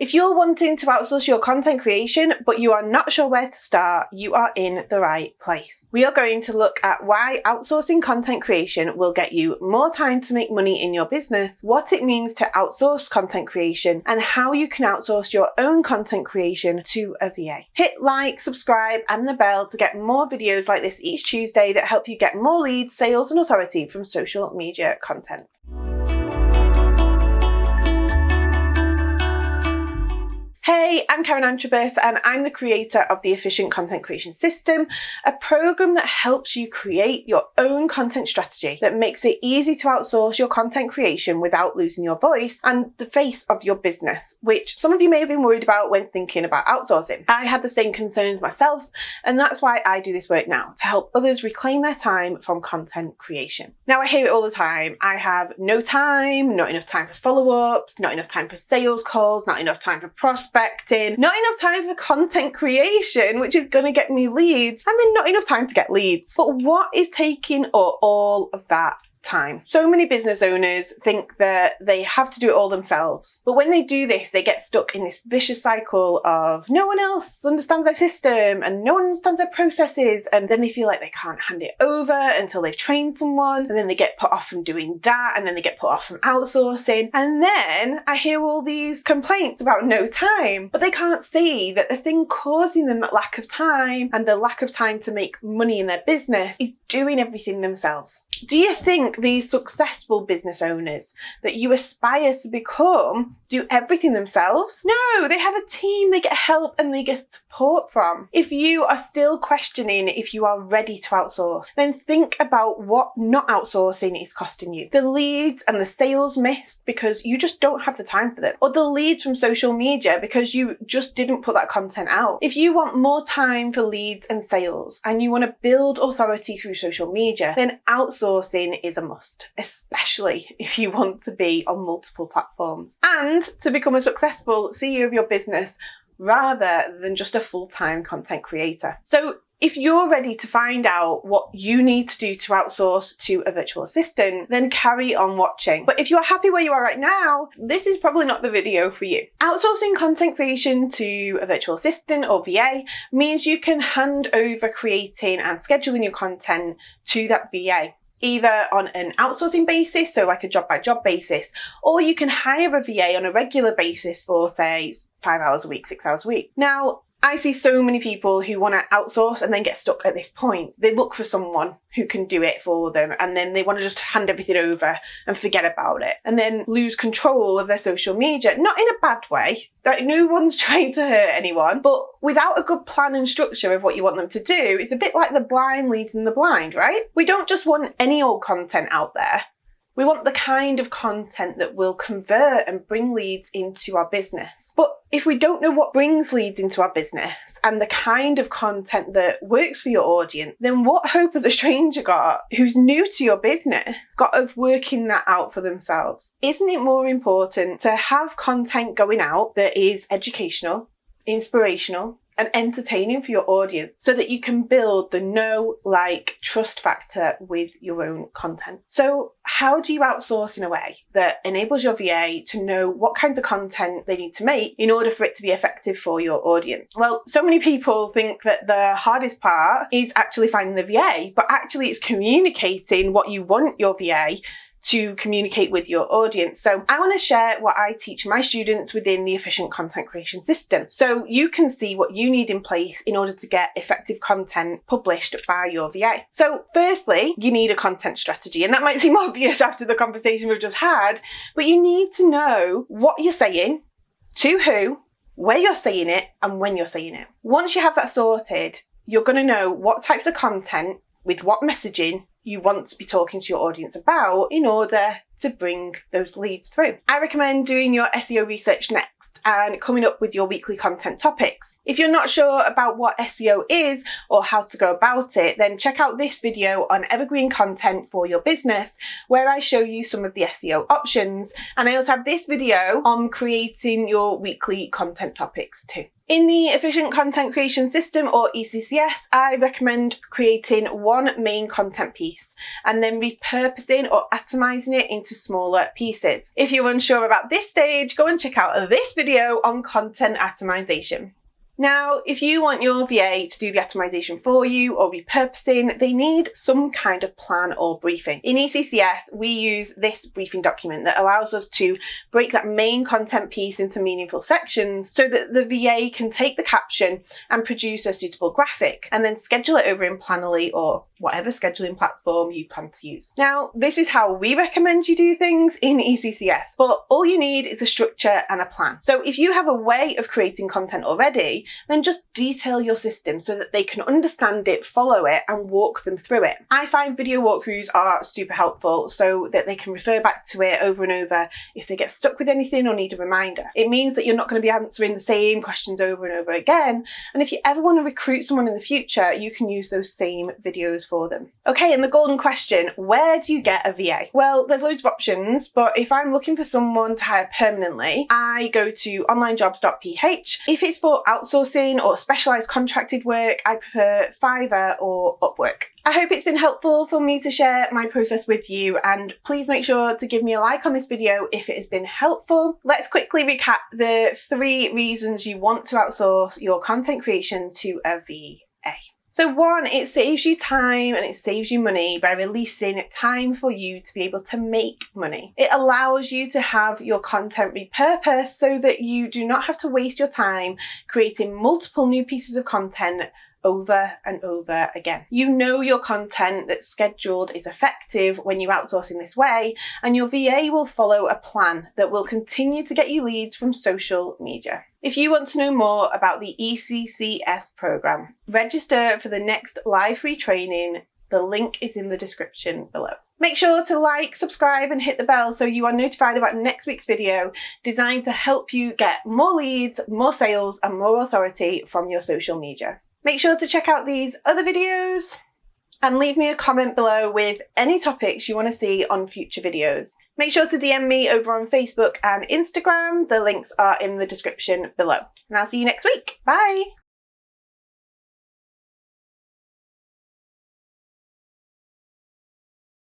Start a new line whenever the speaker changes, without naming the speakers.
If you're wanting to outsource your content creation, but you are not sure where to start, you are in the right place. We are going to look at why outsourcing content creation will get you more time to make money in your business, what it means to outsource content creation, and how you can outsource your own content creation to a VA. Hit like, subscribe, and the bell to get more videos like this each Tuesday that help you get more leads, sales, and authority from social media content. Hey, I'm Karen Antrobus and I'm the creator of the Efficient Content Creation System, a program that helps you create your own content strategy that makes it easy to outsource your content creation without losing your voice and the face of your business, which some of you may have been worried about when thinking about outsourcing. I had the same concerns myself, and that's why I do this work now, to help others reclaim their time from content creation. Now, I hear it all the time. I have no time, not enough time for follow-ups, not enough time for sales calls, not enough time for prospecting, not enough time for content creation, which is going to get me leads, and then not enough time to get leads. But what is taking up all of that time? So many business owners think that they have to do it all themselves, but when they do this, they get stuck in this vicious cycle of no one else understands their system and no one understands their processes, and then they feel like they can't hand it over until they've trained someone, and then they get put off from doing that, and then they get put off from outsourcing, and then I hear all these complaints about no time, but they can't see that the thing causing them that lack of time and the lack of time to make money in their business is doing everything themselves. Do you think these successful business owners that you aspire to become do everything themselves? No, they have a team, they get help and they get support from. If you are still questioning if you are ready to outsource, then think about what not outsourcing is costing you. The leads and the sales missed because you just don't have the time for them, or the leads from social media because you just didn't put that content out. If you want more time for leads and sales and you want to build authority through social media, then outsourcing is a must, especially if you want to be on multiple platforms and to become a successful CEO of your business rather than just a full-time content creator. So if you're ready to find out what you need to do to outsource to a virtual assistant, then carry on watching. But if you're happy where you are right now, this is probably not the video for you. Outsourcing content creation to a virtual assistant or VA means you can hand over creating and scheduling your content to that VA, either on an outsourcing basis, so like a job by job basis, or you can hire a VA on a regular basis for, say, 5 hours a week, 6 hours a week. Now, I see so many people who want to outsource and then get stuck at this point. They look for someone who can do it for them, and then they want to just hand everything over and forget about it, and then lose control of their social media. Not in a bad way, like no one's trying to hurt anyone, but without a good plan and structure of what you want them to do, it's a bit like the blind leading the blind, right? We don't just want any old content out there. We want the kind of content that will convert and bring leads into our business. But if we don't know what brings leads into our business and the kind of content that works for your audience, then what hope has a stranger got who's new to your business got of working that out for themselves? Isn't it more important to have content going out that is educational, inspirational, and entertaining for your audience so that you can build the know, like, trust factor with your own content? So how do you outsource in a way that enables your VA to know what kinds of content they need to make in order for it to be effective for your audience? Well, so many people think that the hardest part is actually finding the VA, but actually it's communicating what you want your VA to communicate with your audience. So I want to share what I teach my students within the Efficient Content Creation System, so you can see what you need in place in order to get effective content published by your VA. So firstly, you need a content strategy, and that might seem obvious after the conversation we've just had, but you need to know what you're saying, to who, where you're saying it, and when you're saying it. Once you have that sorted, you're going to know what types of content with what messaging you want to be talking to your audience about in order to bring those leads through. I recommend doing your SEO research next and coming up with your weekly content topics. If you're not sure about what SEO is or how to go about it, then check out this video on evergreen content for your business, where I show you some of the SEO options. And I also have this video on creating your weekly content topics too. In the Efficient Content Creation System, or ECCS, I recommend creating one main content piece and then repurposing or atomizing it into smaller pieces. If you're unsure about this stage, go and check out this video on content atomization. Now, if you want your VA to do the atomization for you or repurposing, they need some kind of plan or briefing. In ECCS, we use this briefing document that allows us to break that main content piece into meaningful sections so that the VA can take the caption and produce a suitable graphic and then schedule it over in Planoly or whatever scheduling platform you plan to use. Now, this is how we recommend you do things in ECCS, but all you need is a structure and a plan. So if you have a way of creating content already, then just detail your system so that they can understand it, follow it, and walk them through it. I find video walkthroughs are super helpful so that they can refer back to it over and over if they get stuck with anything or need a reminder. It means that you're not going to be answering the same questions over and over again, and if you ever want to recruit someone in the future, you can use those same videos for them. Okay, and the golden question, where do you get a VA? Well, there's loads of options, but if I'm looking for someone to hire permanently, I go to onlinejobs.ph. If it's for outsourcing or specialised contracted work, I prefer Fiverr or Upwork. I hope it's been helpful for me to share my process with you, and please make sure to give me a like on this video if it has been helpful. Let's quickly recap the 3 reasons you want to outsource your content creation to a VA. So 1, it saves you time and it saves you money by releasing time for you to be able to make money. It allows you to have your content repurposed so that you do not have to waste your time creating multiple new pieces of content over and over again. You know your content that's scheduled is effective when you outsource in this way, and your VA will follow a plan that will continue to get you leads from social media. If you want to know more about the ECCS program, register for the next live free training. The link is in the description below. Make sure to like, subscribe, and hit the bell so you are notified about next week's video designed to help you get more leads, more sales, and more authority from your social media. Make sure to check out these other videos and leave me a comment below with any topics you want to see on future videos. Make sure to DM me over on Facebook and Instagram. The links are in the description below. And I'll see you next week. Bye!